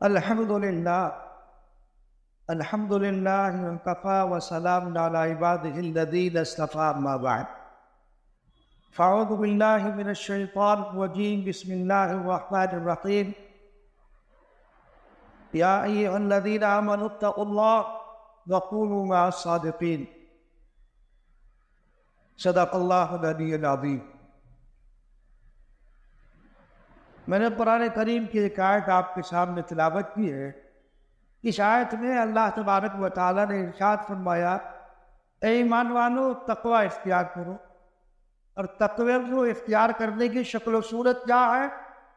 الحمد للہ وکفی وسلام علی عبادہ الذین اصطفی، اما بعد فاعوذ باللہ من الشیطان الرجیم، بسم اللہ الرحمن الرحیم۔ یا ایھا الذین آمنوا اتقوا اللہ وکونوا مع الصادقین۔ صدق اللہ العلی العظیم۔ میں نے قرآن کریم کی ایک آیت آپ کے سامنے تلاوت کی ہے۔ اس آیت میں اللہ تبارک و تعالیٰ نے ارشاد فرمایا، اے ایمان والو تقوی اختیار کرو، اور تقوی کو اختیار کرنے کی شکل و صورت کیا ہے؟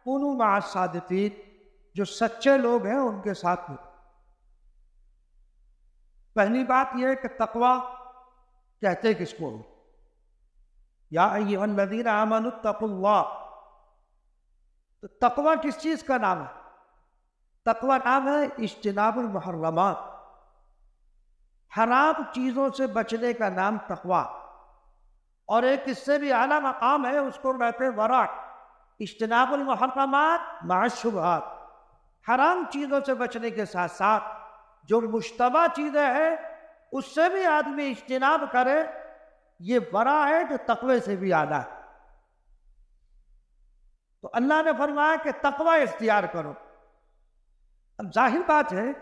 کونوا مع الصادقین، جو سچے لوگ ہیں ان کے ساتھ ہو۔ پہلی بات یہ ہے کہ تقوی کہتے کس کو ہو؟ یا ایھا الذین آمنوا اتقوا اللہ۔ تو تقوی کس چیز کا نام ہے؟ تقوی نام ہے اجتناب المحرمات، حرام چیزوں سے بچنے کا نام تقوی، اور ایک اس سے بھی اعلیٰ مقام ہے، اس کو کہتے ہیں ورع۔ اجتناب المحرمات مع الشبہات، حرام چیزوں سے بچنے کے ساتھ ساتھ جو مشتبہ چیزیں ہیں اس سے بھی آدمی اجتناب کرے، یہ ورع ہے جو تقوی سے بھی اعلیٰ ہے۔ تو اللہ نے فرمایا کہ تقوی اختیار کرو۔ اب ظاہر بات ہے،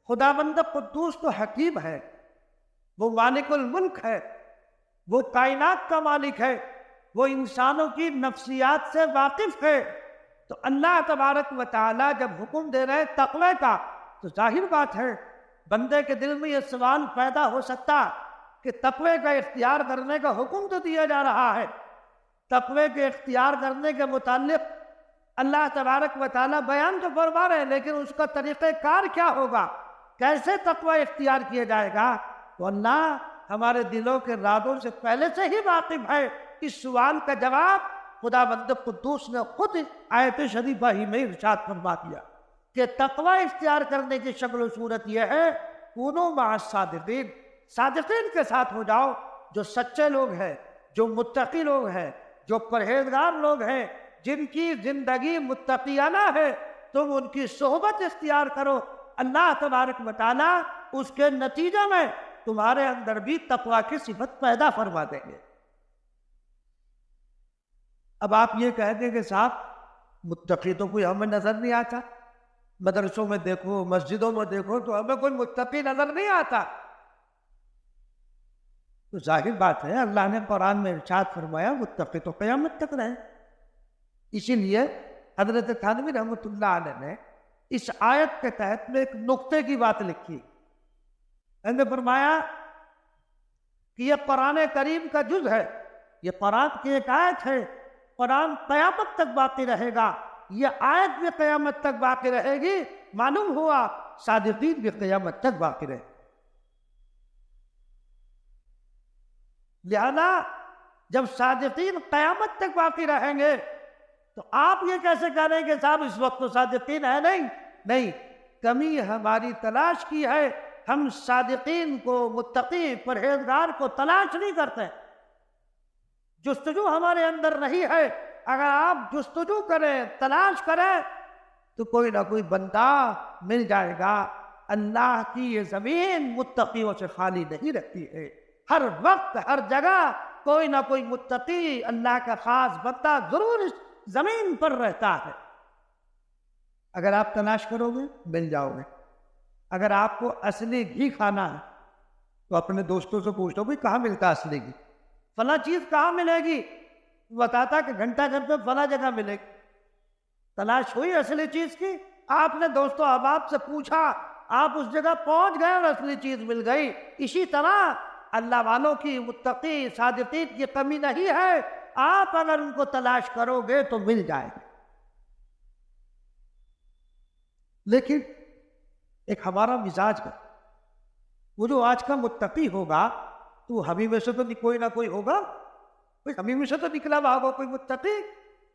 خداوند قدوس تو حکیم ہے، وہ مالک الملک ہے، وہ کائنات کا مالک ہے، وہ انسانوں کی نفسیات سے واقف ہے۔ تو اللہ تبارک و تعالیٰ جب حکم دے رہے تقوی کا، تو ظاہر بات ہے بندے کے دل میں یہ سوال پیدا ہو سکتا کہ تقوی کا اختیار کرنے کا حکم تو دیا جا رہا ہے، تقوی کے اختیار کرنے کے متعلق اللہ تبارک و تعالیٰ بیان تو فرما رہے ہیں، لیکن اس کا طریقہ کار کیا ہوگا؟ کیسے تقوی اختیار کیا جائے گا؟ تو اللہ ہمارے دلوں کے رازوں سے پہلے سے ہی واقف ہے۔ اس سوال کا جواب خداوند قدوس نے خود آیت شریفہ ہی میں ارشاد فرما دیا کہ تقوی اختیار کرنے کی شکل و صورت یہ ہے، کونوا مع الصادقین، صادقین کے ساتھ ہو جاؤ، جو سچے لوگ ہیں، جو متقی لوگ ہیں، جو پرہیزگار لوگ ہیں، جن کی زندگی متقیانہ ہے، تم ان کی صحبت اختیار کرو۔ اللہ تبارک و تعالیٰ اس کے نتیجے میں تمہارے اندر بھی تقوی کی صفت پیدا فرما دیں گے۔ اب آپ یہ کہہ دیں کہ صاحب متقی تو کوئی ہمیں نظر نہیں آتا، مدرسوں میں دیکھو، مسجدوں میں دیکھو تو ہمیں کوئی متقی نظر نہیں آتا۔ تو ظاہر بات ہے، اللہ نے قرآن میں ارشاد فرمایا متقی تو قیامت تک رہے۔ اسی لیے حضرت تھانوی رحمۃ اللہ علیہ نے اس آیت کے تحت میں ایک نقطے کی بات لکھی۔ انہوں نے فرمایا کہ یہ قرآن کریم کا جز ہے، یہ قرآن کی ایک آیت ہے، قرآن قیامت تک باقی رہے گا، یہ آیت بھی قیامت تک باقی رہے گی، معلوم ہوا صادقین بھی قیامت تک باقی رہے۔ لہذا جب صادقین قیامت تک باقی رہیں گے تو آپ یہ کیسے کہہ رہے ہیں کہ صاحب اس وقت تو صادقین ہے؟ نہیں، کمی ہماری تلاش کی ہے، ہم صادقین کو، متقی پرہیزگار کو تلاش نہیں کرتے، جستجو ہمارے اندر نہیں ہے۔ اگر آپ جستجو کریں، تلاش کریں تو کوئی نہ کوئی بندہ مل جائے گا۔ اللہ کی یہ زمین متقیوں سے خالی نہیں رہتی ہے، ہر وقت ہر جگہ کوئی نہ کوئی متقی اللہ کا خاص بندہ ضرور اس زمین پر رہتا ہے۔ اگر آپ تلاش کرو گے مل جاؤ گے۔ اگر آپ کو اصلی گھی کھانا ہے تو اپنے دوستوں سے پوچھ لو، بھائی کہاں ملتا اصلی گھی، فلاں چیز کہاں ملے گی، بتاتا کہ گھنٹہ گھر پہ فلاں جگہ ملے گی۔ تلاش ہوئی اصلی چیز کی، آپ نے دوستوں احباب سے پوچھا، آپ اس جگہ پہنچ گئے اور اصلی چیز مل گئی۔ اسی طرح اللہ والوں کی، متقی صادقین کی کمی نہیں ہے، آپ اگر ان کو تلاش کرو گے تو مل جائے گا۔ لیکن ایک ہمارا مزاج کا، وہ جو آج کا متقی ہوگا تو ہمیں میں سے تو کوئی نہ کوئی ہوگا، ہمیں میں سے تو نکلا ہوا ہوگا کوئی متقی،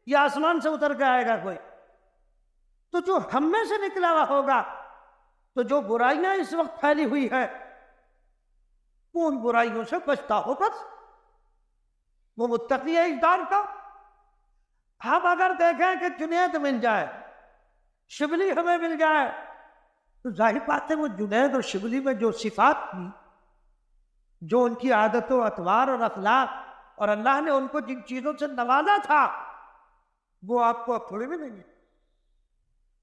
یا آسمان سے اتر کے آئے گا کوئی؟ تو جو ہم میں سے نکلا ہوا ہوگا، تو جو برائیاں اس وقت پھیلی ہوئی ہے ان برائیوں سے بچتا ہو، بس وہ متقی ہے اس دور کا۔ ہم اگر دیکھیں کہ جنید مل جائے، شبلی ہمیں مل جائے، تو ظاہر بات ہے وہ جنید اور شبلی میں جو صفات تھی، جو ان کی عادت و اطوار اور اخلاق، اور اللہ نے ان کو جن چیزوں سے نوازا تھا، وہ آپ کو اب تھوڑی ملیں گے۔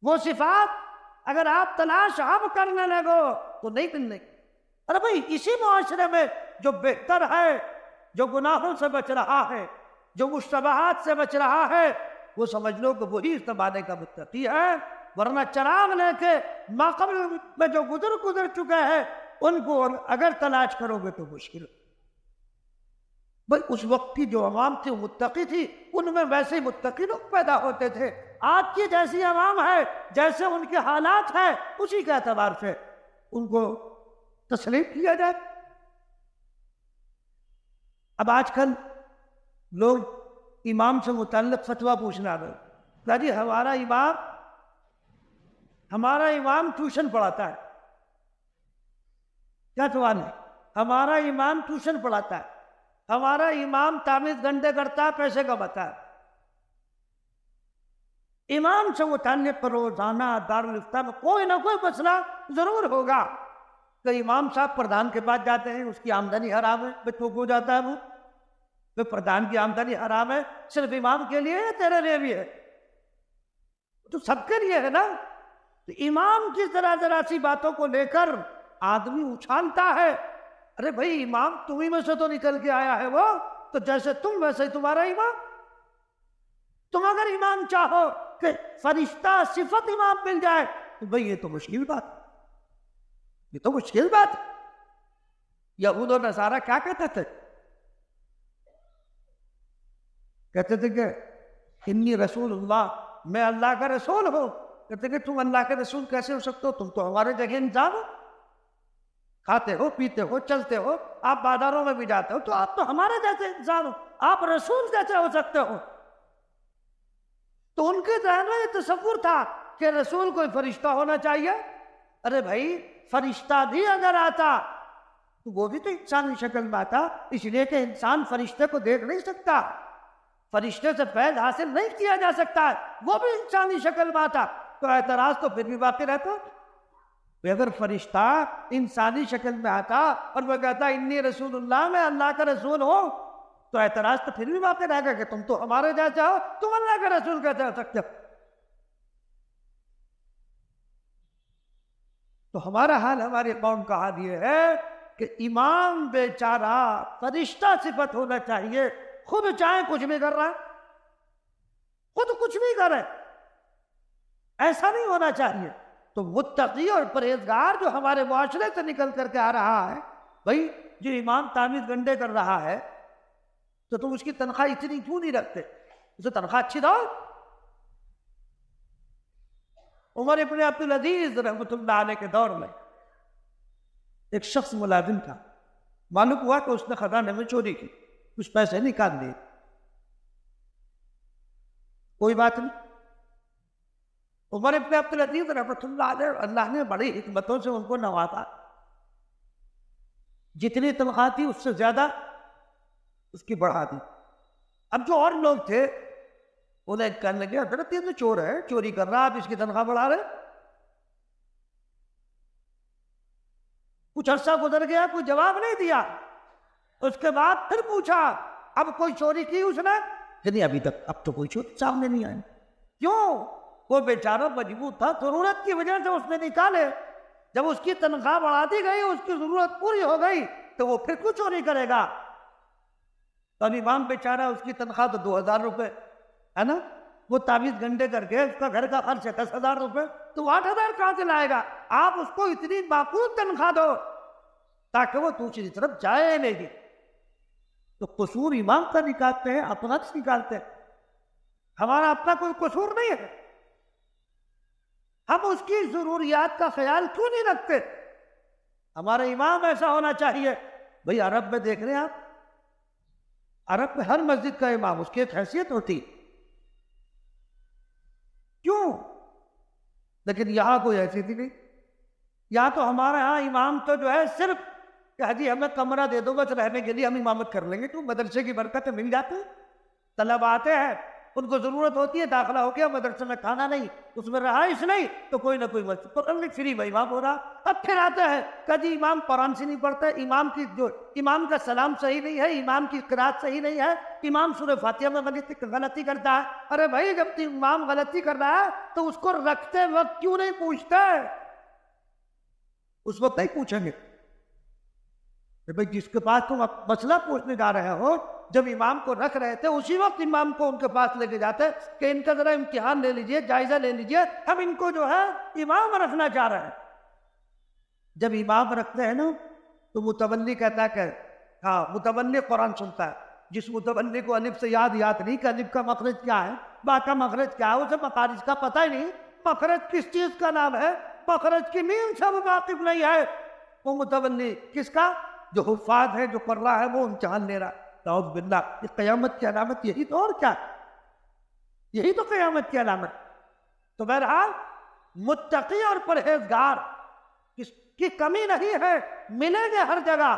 وہ صفات اگر آپ تلاش اب کرنے لگو تو نہیں ملنے گی۔ ارے بھائی اسی معاشرے میں جو بہتر ہے، جو گناہوں سے بچ رہا ہے، جو مشتبہات سے بچ رہا ہے، وہ سمجھ لو کہ وہی اس زمانے کا متقی ہے، ورنہ چراغ لے کے ماقبل میں جو گزر چکے ہیں ان کو اگر تلاش کرو گے تو مشکل۔ بھائی اس وقت کی جو عوام تھی وہ متقی تھی، ان میں ویسے متقی لوگ پیدا ہوتے تھے۔ آج کی جیسی عوام ہے، جیسے ان کے حالات ہیں، اسی کے اعتبار سے ان کو تسلیم کیا جائے۔ اب آج کل لوگ امام سے متعلق فتویٰ پوچھنا ہے کہ جی ہمارا امام ٹیوشن پڑھاتا ہے۔ کیا سوال ہے؟ ہمارا امام ٹیوشن پڑھاتا ہے، ہمارا امام تعویذ گنڈے کرتا ہے، پیسے کماتا ہے۔ امام سے متعلق روزانہ دارالفتہ میں کوئی نہ کوئی مسئلہ ضرور ہوگا کہ امام صاحب پردھان کے پاس جاتے ہیں، اس کی آمدنی حرام ہے، بچوں کو جاتا ہے وہ پردھان کی آمدنی حرام ہے، صرف امام کے لیے ہے، تیرے لیے بھی ہے، تو سب کے لیے ہے نا۔ تو امام کی ذرا سی باتوں کو لے کر آدمی اچھالتا ہے۔ ارے بھائی امام تمہیں میں سے تو نکل کے آیا ہے، وہ تو جیسے تم ویسے ہی تمہارا امام۔ تم اگر امام چاہو کہ فرشتہ صفت امام مل جائے تو بھائی یہ تو مشکل بات، یہ تو مشکل بات۔ یہود و نصارہ کیا کہتے تھے؟ کہتے تھے کہ انی رسول اللہ، میں اللہ کا رسول ہوں۔ کہتے کہ تم اللہ کے رسول کیسے ہو سکتے ہو؟ تم تو ہمارے جگہ انسان ہو، کھاتے ہو، پیتے ہو، چلتے ہو، آپ بازاروں میں بھی جاتے ہو، تو آپ تو ہمارے جیسے انسان ہو، آپ رسول کیسے ہو سکتے ہو؟ تو ان کے ذہن میں یہ تصور تھا کہ رسول کوئی فرشتہ ہونا چاہیے۔ ارے بھائی فرشتہ بھی اگر آتا تو وہ بھی تو انسانی شکل میں آتا، اس لیے کہ انسان فرشتے کو دیکھ نہیں سکتا، فرشتے سے فیض حاصل نہیں کیا جا سکتا ہے، وہ بھی انسانی شکل میں آتا تو اعتراض تو پھر بھی باقی رہتا۔ اگر فرشتہ انسانی شکل میں آتا اور وہ کہتا انی رسول اللہ، میں اللہ کا رسول ہوں، تو اعتراض تو پھر بھی باقی رہے گا کہ تم تو ہمارے جیسے ہو، تم اللہ کا رسول کیسے ہو سکتے ہو؟ تو ہمارا حال، ہماری قوم کا حال یہ ہے کہ امام بیچارہ فرشتہ صفت ہونا چاہیے، خود چاہے کچھ بھی کر رہا ہے، خود کچھ بھی کرے، ایسا نہیں ہونا چاہیے۔ تو متقی اور پرہیزگار جو ہمارے معاشرے سے نکل کر کے آ رہا ہے، بھائی جو امام تعویذ گنڈے کر رہا ہے تو تم اس کی تنخواہ اتنی کیوں نہیں رکھتے؟ اسے تنخواہ اچھی دو۔ عمر ابن عبدالعزیز رحمۃ اللہ علیہ کے دور میں ایک شخص ملازم تھا، معلوم ہوا کہ اس نے خزانے میں چوری کی، کچھ پیسے نکال لیے، کوئی بات نہیں۔ عمر ابن عبدالعزیز رحمۃ اللہ علیہ، اللہ نے بڑی حکمتوں سے ان کو نوازا، جتنی تنخواہ تھی اس سے زیادہ اس کی بڑھا دی۔ اب جو اور لوگ تھے انہیں کہنے لگے حضرت یہ تو چور ہے، چوری کر رہا، آپ اس کی تنخواہ بڑھا رہے۔ کچھ عرصہ گزر گیا، کوئی جواب نہیں دیا، اس کے بعد پھر پوچھا اب کوئی چوری کی اس نے؟ کہ نہیں ابھی تک، اب تو کوئی چور سامنے نہیں آئے۔ کیوں؟ وہ بیچارہ مجبور تھا، ضرورت کی وجہ سے اس نے نکالے، جب اس کی تنخواہ بڑھا دی گئی، اس کی ضرورت پوری ہو گئی تو وہ پھر کچھ چوری کرے گا؟ تو امام بیچارہ اس کی تنخواہ تو 2000 روپے ہے نا، وہ تعویذ گنڈے کر کے اس کا گھر کا خرچ ہے 10,000 روپے، تو 8,000 کہاں سے لائے گا؟ آپ اس کو اتنی معقول تنخواہ دو تاکہ وہ دوسری طرف جائے نہیں۔ تو قصور امام کا نکالتے ہیں، اپنا نکالتے ہیں، ہمارا اپنا کوئی قصور نہیں ہے، ہم اس کی ضروریات کا خیال کیوں نہیں رکھتے؟ ہمارا امام ایسا ہونا چاہیے۔ بھئی عرب میں دیکھ رہے ہیں آپ، عرب میں ہر مسجد کا امام، اس کی ایک حیثیت ہوتی، کیوں؟ لیکن یہاں کوئی حیثیت ہی نہیں۔ یہاں تو ہمارے ہاں امام تو جو ہے صرف کہ جی ہمیں کمرہ دے دو بس رہنے کے لیے، ہم امامت کر لیں گے، کیوں؟ مدرسے کی برکتیں مل جاتی، طلبہ آتے ہیں، ان کو ضرورت ہوتی ہے داخلہ ہو گیا مدرسے میں، کھانا نہیں، اس میں رہائش نہیں، تو کوئی نہ کوئی مسجد پر فری میں امام ہو رہا۔ اب پھر آتا ہے کبھی امام قرآن سے نہیں پڑھتا، امام کا سلام صحیح نہیں ہے، امام کی قرات صحیح نہیں ہے، امام سورہ فاتحہ میں غلطی کرتا ہے۔ ارے بھائی جب امام غلطی کر رہا ہے تو اس کو رکھتے وقت کیوں نہیں پوچھتا ہے؟ اس وقت نہیں پوچھیں گے کہ بھائی جس کے پاس تم مسئلہ پوچھنے جا رہے ہو، جب امام کو رکھ رہے تھے اسی وقت امام کو ان کے پاس لے کے جاتے کہ ان کا ذرا امتحان لے لیجئے، جائزہ لے لیجئے، ہم ان کو جو ہے امام رکھنا چاہ رہے ہیں۔ جب امام رکھتے ہیں نا تو متولی کہتا ہے کہ ہاں متولی قرآن سنتا ہے۔ جس متولی کو الف سے یاد نہیں کہ الف کا مخرج کیا ہے، با کا مخرج کیا ہے، اسے مخارج کا پتہ ہی نہیں، مخرج کس چیز کا نام ہے، مخرج کی میم سے وہ واقف نہیں ہے، وہ متولی کس کا؟ جو حفاظ ہے، جو قرہ ہے، وہ امتحان لے رہا ہے۔ نعوذ باللہ، یہ قیامت کی علامت یہی تو اور کیا، یہی تو قیامت کی علامت۔ تو بہرحال متقی اور پرہیزگار کی کمی نہیں ہے، ملیں گے ہر جگہ،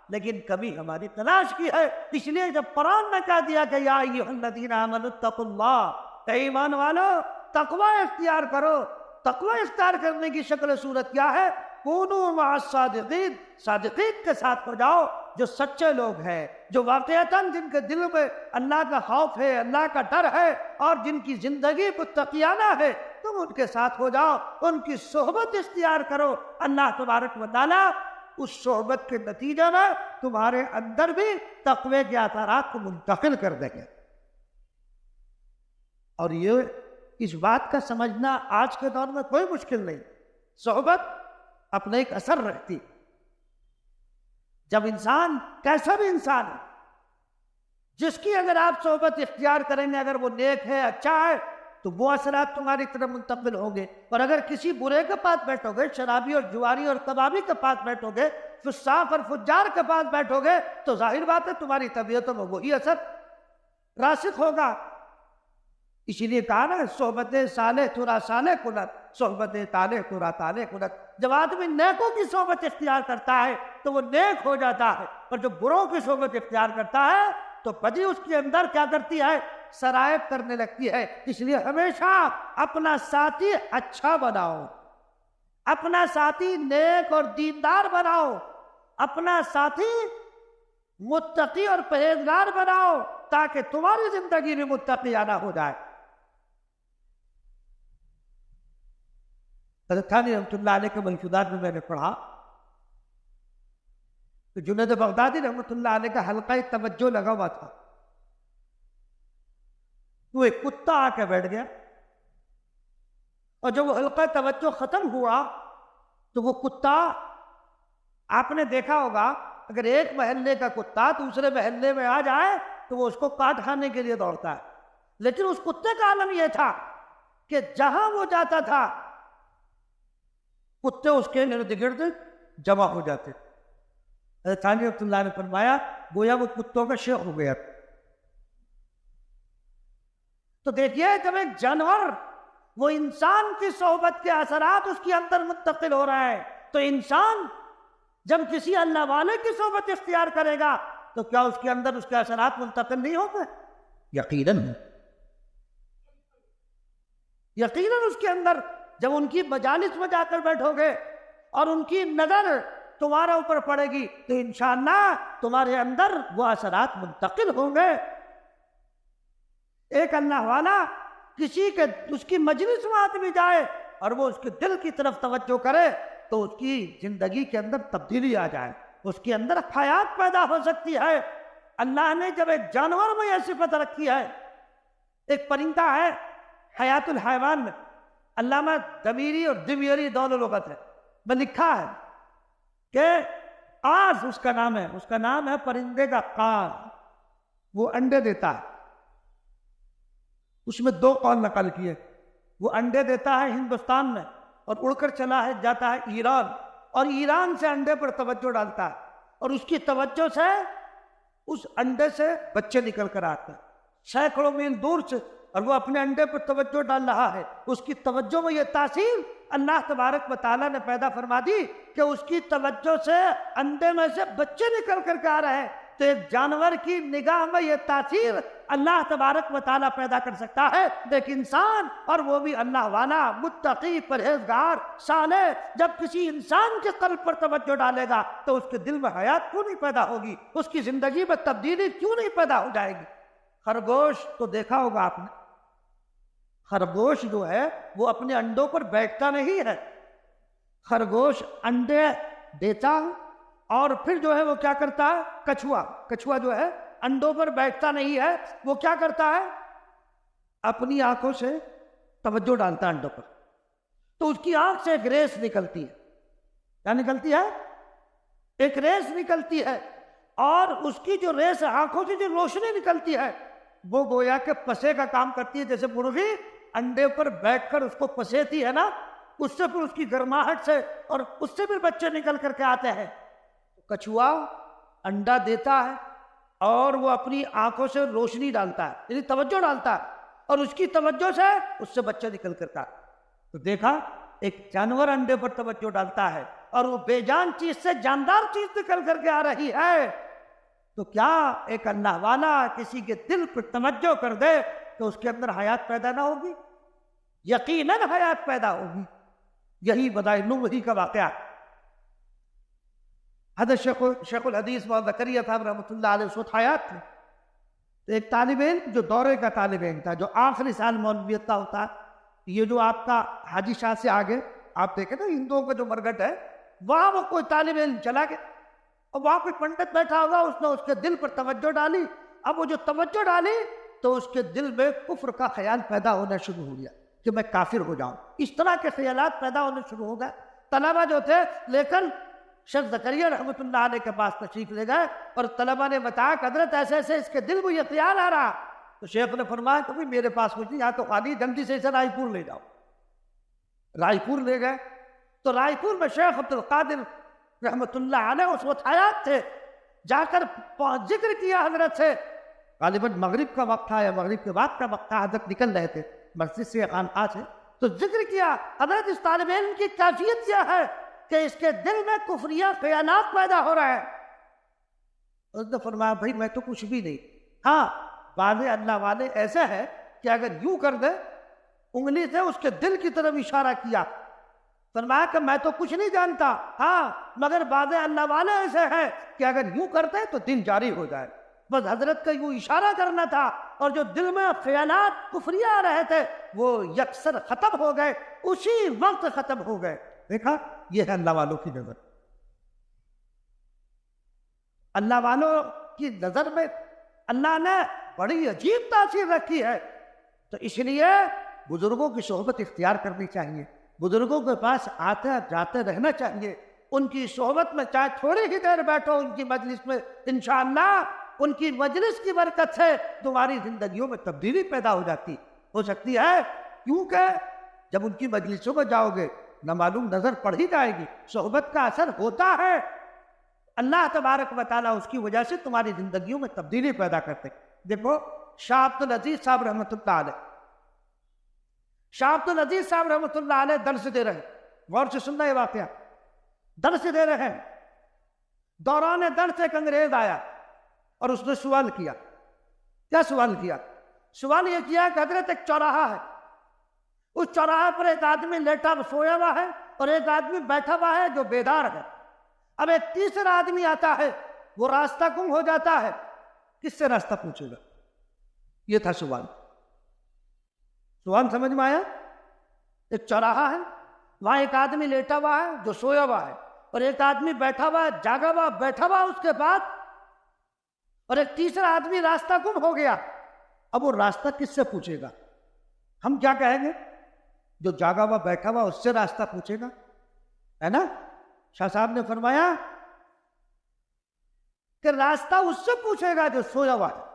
لیکن کمی ہماری تلاش کی ہے۔ اس لیے جب قرآن نے کہہ دیا کہ یا ایھا الذین آمنوا اتقوا اللہ، اے ایمان والو تقوی اختیار کرو، تقوی اختیار کرنے کی شکل صورت کیا ہے؟ کونوا مع الصادقین، صادقین کے ساتھ ہو جاؤ، جو سچے لوگ ہیں، جو واقعتاً جن کے دل میں اللہ کا خوف ہے، اللہ کا ڈر ہے، اور جن کی زندگی متقیانہ ہے، تم ان کے ساتھ ہو جاؤ، ان کی صحبت اختیار کرو۔ اللہ تبارک و تعالیٰ اس صحبت کے نتیجے میں تمہارے اندر بھی تقوی کے اثرات کو منتقل کر دیں گے۔ اور یہ اس بات کا سمجھنا آج کے دور میں کوئی مشکل نہیں، صحبت اپنا ایک اثر رکھتی۔ جب انسان کیسا بھی انسان ہے، جس کی اگر آپ صحبت اختیار کریں گے، اگر وہ نیک ہے، اچھا ہے، تو وہ اثرات تمہاری طرف منتقل ہوں گے۔ اور اگر کسی برے کے پاس بیٹھو گے، شرابی اور جواری اور کبابی کے پاس بیٹھو گے، فساق اور فجار کے پاس بیٹھو گے، تو ظاہر بات ہے تمہاری طبیعتوں میں وہی اثر راسخ ہوگا۔ اسی لیے کہا نا صحبت صالح ترا صالح کنت، صحبت طالح ترا طالح کنت۔ جب آدمی نیکوں کی صحبت اختیار کرتا ہے تو وہ نیک ہو جاتا ہے، اور جب بروں کی صحبت اختیار کرتا ہے تو بدی اس کے اندر کیا کرتی ہے؟ سرایت کرنے لگتی ہے۔ اس لیے ہمیشہ اپنا ساتھی اچھا بناؤ، اپنا ساتھی نیک اور دیندار بناؤ، اپنا ساتھی متقی اور پرہیزگار بناؤ، تاکہ تمہاری زندگی میں متقیانہ ہو جائے۔ حضرت تھانوی رحمۃ اللہ علیہ کے منشورات میں نے پڑھا کہ جنید بغدادی رحمۃ اللہ علیہ کا حلقہ توجہ لگا ہوا تھا، تو ایک کتا آ کے بیٹھ گیا، اور جب وہ حلقہ توجہ ختم ہوا تو وہ کتا، آپ نے دیکھا ہوگا اگر ایک محلے کا کتا دوسرے محلے میں آ جائے تو وہ اس کو کاٹ کھانے کے لیے دوڑتا ہے، لیکن اس کتے کا عالم یہ تھا کہ جہاں وہ جاتا تھا کتے اس کے ارد گرد جمع ہو جاتے۔ حضرت تھانوی رحمۃ اللہ نے فرمایا گویا وہ کتوں کا شیخ ہو گیا۔ تو دیکھیے جب ایک جانور وہ انسان کی صحبت کے اثرات اس کے اندر منتقل ہو رہا ہے، تو انسان جب کسی اللہ والے کی صحبت اختیار کرے گا تو کیا اس کے اندر اس کے اثرات منتقل نہیں ہوں گے؟ یقیناً، یقیناً اس کے اندر جب ان کی مجالس میں جا کر بیٹھو گے اور ان کی نظر تمہارا اوپر پڑے گی تو انشاءاللہ تمہارے اندر وہ اثرات منتقل ہوں گے۔ ایک اللہ والا کسی کے اس کی مجلس میں آدمی جائے اور وہ اس کے دل کی طرف توجہ کرے تو اس کی زندگی کے اندر تبدیلی آ جائے، اس کے اندر حیات پیدا ہو سکتی ہے۔ اللہ نے جب ایک جانور میں یہ صفت رکھی ہے، ایک پرندہ ہے حیات الحیوان میں، علامہ دمیری اور دمیری دونوں لغت ہے میں لکھا ہے کہ قاز اس کا نام ہے، اس کا نام ہے پرندے کا قاز، وہ انڈے دیتا ہے۔ اس میں دو قول نقل کیے، وہ انڈے دیتا ہے ہندوستان میں اور اڑ کر چلا ہے جاتا ہے ایران، اور ایران سے انڈے پر توجہ ڈالتا ہے، اور اس کی توجہ سے اس انڈے سے بچے نکل کر آتے ہیں سینکڑوں میل دور سے، اور وہ اپنے انڈے پر توجہ ڈال رہا ہے۔ اس کی توجہ میں یہ تاثیر اللہ تبارک و تعالیٰ نے پیدا فرما دی کہ اس کی توجہ سے انڈے میں سے بچے نکل کر کے آ رہے ہیں۔ تو ایک جانور کی نگاہ میں یہ تاثیر اللہ تبارک و تعالیٰ پیدا کر سکتا ہے. ایک انسان، اور وہ بھی اللہ والا، متقی، پرہیزگار، صالح، جب کسی انسان کے قلب پر توجہ ڈالے گا تو اس کے دل میں حیات کیوں نہیں پیدا ہوگی، اس کی زندگی میں تبدیلی کیوں نہیں پیدا ہو جائے گی. خرگوش تو دیکھا ہوگا آپ نے، خرگوش جو ہے وہ اپنے انڈوں پر بیٹھتا نہیں ہے. خرگوش انڈے دیتا اور پھر جو ہے وہ کیا کرتا ہے، کچھوا جو ہے انڈوں پر بیٹھتا نہیں ہے، وہ کیا کرتا ہے، اپنی آنکھوں سے توجہ ڈالتا ہے انڈوں پر. تو اس کی آنکھ سے ایک ریس نکلتی ہے. کیا نکلتی ہے؟ ایک ریس نکلتی ہے، اور اس کی جو ریس آنکھوں سے جو روشنی نکلتی ہے وہ گویا کہ پسے کا کام کرتی ہے. جیسے مرغی انڈے پر بیٹھ کر اس کو پسیتی ہے نا، اس سے پھر اس کی گرماہٹ سے اور اس سے بھی بچے نکل کر کے آتے ہیں. کچھوا انڈا دیتا ہے اور وہ اپنی آنکھوں سے روشنی ڈالتا ہے، یعنی توجہ ڈالتا ہے، اور اس کی توجہ سے اس سے بچہ نکل کر کے. تو دیکھا، ایک جانور انڈے پر توجہ ڈالتا ہے اور وہ بے جان چیز سے جاندار چیز نکل کر کے آ رہی ہے. تو کیا ایک اللہ والا کسی کے دل پر توجہ کر دے تو اس کے اندر حیات پیدا نہ ہوگی؟ یقیناً حیات پیدا ہوگی. یہی بدائے نوحی کا واقعہ. حضرت شیخ الحدیث مولانا زکریا صاحب رحمۃ اللہ علیہ اس وقت حیات تھے. تو ایک طالب علم جو دورے کا طالب علم تھا، جو آخری سال مولویت کا ہوتا ہے، یہ جو آپ کا حاجی شاہ سے آگے آپ دیکھیں نا ہندوؤں کا جو مرگٹ ہے، وہاں وہ کوئی طالب علم چلا گیا اور وہاں کوئی پنڈت بیٹھا ہوگا، اس نے اس کے دل پر توجہ ڈالی. اب وہ جو توجہ ڈالی تو اس کے دل میں کفر کا خیال پیدا ہونا شروع ہو گیا کہ میں کافر ہو جاؤں. اس طرح کے خیالات پیدا ہونے شروع ہو گئے. طلبہ جو تھے لیکن شیخ زکریا رحمۃ اللہ علیہ کے پاس تشریف لے گئے اور طلبہ نے بتایا کہ حضرت ایسے ایسے اس کے دل میں یہ خیال آ رہا. تو شیخ نے فرمایا کہ میرے پاس کچھ نہیں، یہاں تو خالی، جلدی سے اسے رائے پور لے جاؤ. رائے پور لے گئے تو رائے پور میں شیخ عبد القادر رحمۃ اللہ علیہ اس وقت حیات تھے. جا کر ذکر کیا حضرت سے. غالباً مغرب کا وقت تھا یا مغرب کے بعد کا وقت تھا، حضرت نکل رہے تھے مسجد سے خانقاہ سے. تو ذکر کیا، حضرت اس طالب علم کی کیفیت کیا ہے کہ اس کے دل میں کفریہ خیالات پیدا ہو رہا ہے. اس نے فرمایا بھائی میں تو کچھ بھی نہیں. ہاں بعض اللہ والے ایسے ہیں کہ اگر یوں کر دے، انگلی سے اس کے دل کی طرف اشارہ کیا، فرمایا کہ میں تو کچھ نہیں جانتا، ہاں مگر بعض اللہ والے ایسے ہیں کہ اگر یوں کرتے تو دن جاری ہو جائے. بس حضرت کا یوں اشارہ کرنا تھا اور جو دل میں خیالات کفریہ آ رہے تھے وہ یکسر ختم ہو گئے، اسی وقت ختم ہو گئے. دیکھا، یہ ہے اللہ والوں کی نظر. اللہ والوں کی نظر میں اللہ نے بڑی عجیب تاثیر رکھی ہے. تو اس لیے بزرگوں کی صحبت اختیار کرنی چاہیے، بزرگوں کے پاس آتے جاتے رہنا چاہیے. ان کی صحبت میں چاہے تھوڑی ہی دیر بیٹھو ان کی مجلس میں، انشاءاللہ ان کی مجلس کی برکت سے تمہاری زندگیوں میں تبدیلی پیدا ہو جاتی ہو سکتی ہے. کیونکہ جب ان کی مجلسوں میں جاؤ گے نہ معلوم نظر پڑ ہی جائے گی، صحبت کا اثر ہوتا ہے. اللہ تبارک و تعالیٰ اس کی وجہ سے تمہاری زندگیوں میں تبدیلی پیدا کرتے. دیکھو شاہ عبد العزیز صاحب رحمۃ اللہ علیہ، شاہ عبد العزیز صاحب رحمۃ اللہ علیہ درس دے رہے، غور سے سننا یہ واقعہ، درس دے رہے ہیں. دوران درس ایک انگریز آیا اور اس نے سوال کیا. کیا سوال کیا؟ سوال یہ کیا کہ حضرت ایک چوراہا ہے، اس چوراہے پر ایک آدمی لیٹا سویا ہوا ہے اور ایک آدمی بیٹھا ہوا ہے جو بیدار ہے. اب ایک تیسرا آدمی آتا ہے، وہ راستہ گم ہو جاتا ہے، کس سے راستہ پوچھے گا؟ یہ تھا سوال. سوال سمجھ میں آیا؟ ایک چوراہا ہے، وہاں ایک آدمی لیٹا ہوا ہے جو سویا ہوا ہے، اور ایک آدمی بیٹھا ہوا ہے، جاگا ہوا بیٹھا ہوا اس کے بعد، اور ایک تیسرا آدمی راستہ گم ہو گیا. اب وہ راستہ کس سے پوچھے گا؟ ہم کیا کہیں گے؟ جو جاگا ہوا بیٹھا ہوا اس سے راستہ پوچھے گا، ہے نا؟ شاہ صاحب نے فرمایا کہ راستہ اس سے پوچھے گا جو سویا ہوا ہے.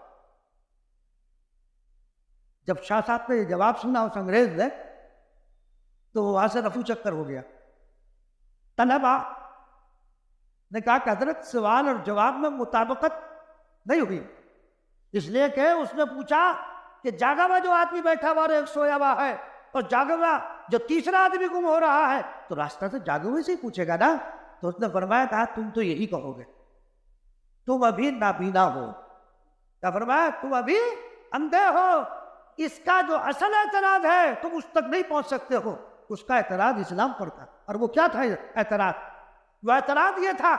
جب شاہ صاحب نے یہ جواب سنا اس انگریز نے تو وہاں سے رفو چکر ہو گیا. طلبہ نے کہا کہ حضرت سوال اور جواب میں مطابقت نہیں ہوئی، اس لیے کہ اس نے پوچھا کہ جاگا ہوا جو آدمی بیٹھا ہوا اور ایک سویا ہوا ہے، اور جاگا ہوا جو تیسرا آدمی گم ہو رہا ہے، تو راستہ تو جاگے ہوئے سے ہی پوچھے گا نا. تو اس نے فرمایا کہا تم تو یہی کہو گے. تم ابھی نابینا ہو. کیا فرمایا؟ تم ابھی اندھے ہو. اس کا جو اصل اعتراض ہے تم اس تک نہیں پہنچ سکتے ہو. اس کا اعتراض اسلام پر تھا. اور وہ کیا تھا اعتراض؟ وہ اعتراض یہ تھا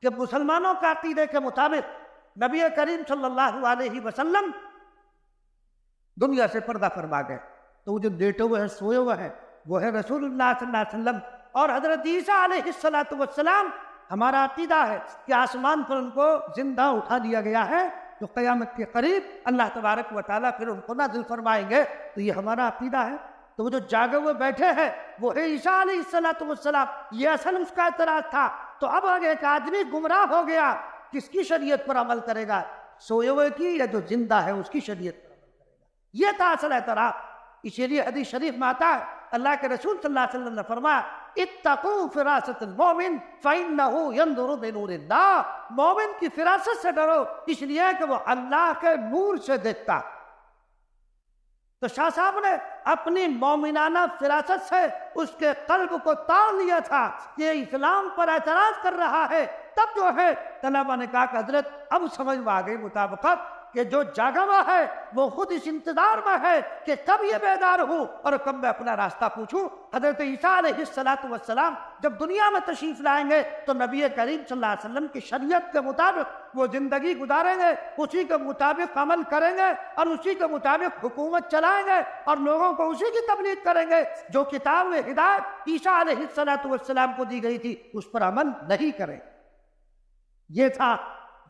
کہ مسلمانوں کا عقیدے کے مطابق نبی کریم صلی اللہ علیہ وسلم دنیا سے پردہ فرما گئے. تو وہ جو لیٹے ہوئے ہیں، سوئے ہوئے ہیں، وہ ہے رسول اللہ صلی اللہ علیہ وسلم. اور حضرت عیسیٰ علیہ السلام ہمارا عقیدہ ہے کہ آسمان پر ان کو زندہ اٹھا دیا گیا ہے، تو قیامت کے قریب اللہ تبارک و تعالیٰ پھر ان کو نازل فرمائیں گے. تو یہ ہمارا عقیدہ ہے. تو وہ جو جاگے ہوئے بیٹھے ہیں وہ ہے عیسیٰ علیہ السلام. یہ اصل اس کا اعتراض تھا. تو اب اگر ایک آدمی گمراہ ہو گیا، کس کی شریعت پر عمل کرے گا؟ سوئے ہوئے کی یا جو زندہ ہے اس کی شریعت پر عمل کرے گا؟ یہ تھا اصل اعتراض. اسی لیے حدیث شریف میں آتا ہے، اللہ کے رسول صلی اللہ علیہ وسلم نے فرمایا اتقوا فراست المومن فإنه ينظر بنور اللہ. مومن کی فراست سے ڈرو، اس لیے کہ وہ اللہ کے نور سے دیکھتا. تو شاہ صاحب نے اپنی مومنانہ فراست سے اس کے قلب کو تاڑ لیا تھا کہ اسلام پر اعتراض کر رہا ہے. تب جو ہے طلبہ نے کہا کہ حضرت اب سمجھ میں آ گئی مطابقت کہ جو جاگا ہوا ہے وہ خود اس انتظار میں ہے کہ کب یہ بیدار ہوں اور کب میں اپنا راستہ پوچھوں. حضرت عیسیٰ علیہ السلام جب دنیا میں تشریف لائیں گے تو نبی کریم صلی اللہ علیہ وسلم کی شریعت کے مطابق وہ زندگی گزاریں گے، اسی کے مطابق عمل کریں گے اور اسی کے مطابق حکومت چلائیں گے اور لوگوں کو اسی کی تبلیغ کریں گے. جو کتاب میں ہدایت عیسیٰ علیہ السلام کو دی گئی تھی اس پر عمل نہیں کریں. یہ تھا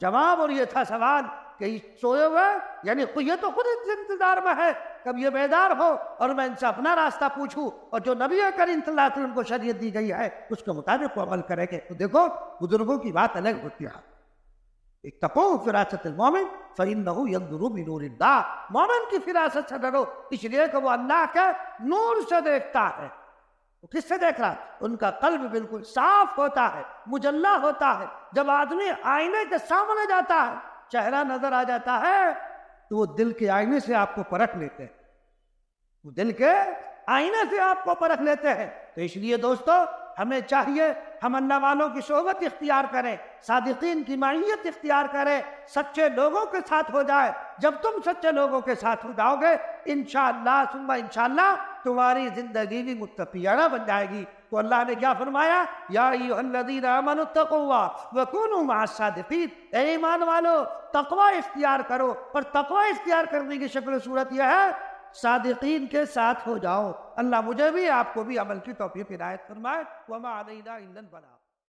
جواب اور یہ تھا سوال کہ سوئے ہوئے، یعنی یہ تو خود انتظار میں ہے کب یہ بیدار ہو اور میں ان سے اپنا راستہ پوچھوں، اور جو نبی کریم صلی اللہ علیہ وسلم کو شریعت دی گئی ہے اس کے مطابق وہ عمل کریں گے. تو دیکھو بزرگوں کی بات الگ ہوتی ہے. اتقوا فراست المومن فإنه ينظر بنور اللہ. مومن کی فراست سے ڈرو، اس لیے کہ وہ اللہ کے نور سے دیکھتا ہے. وہ کس سے دیکھ رہا ہے؟ ان کا قلب بالکل صاف ہوتا ہے، مجلہ ہوتا ہے. جب آدمی آئینے کے سامنے جاتا ہے، چہرہ نظر آ جاتا ہے تو وہ دل کے آئینے سے آپ کو پرکھ لیتے ہیں. وہ دل کے آئینے سے آپ کو پرکھ لیتے ہیں. تو اس لیے دوستو ہمیں چاہیے ہم اللہ والوں کی صحبت اختیار کریں، صادقین کی معیت اختیار کریں، سچے لوگوں کے ساتھ ہو جائے. جب تم سچے لوگوں کے ساتھ ہو جاؤ گے انشاءاللہ ثم انشاءاللہ تمہاری زندگی بھی متقیانہ بن جائے گی. تو اللہ نے کیا فرمایا؟ یا ایھا الذین آمنوا اتقوا اللہ وکونوا مع الصادقین. اے ایمان والو تقوی اختیار کرو، اور تقوی اختیار کرنے کی شکل و صورت یہ ہے صادقین کے ساتھ ہو جاؤ. اللہ مجھے بھی آپ کو بھی عمل کی توفیق عنایت فرمائے. وما علینا الا البلاغ.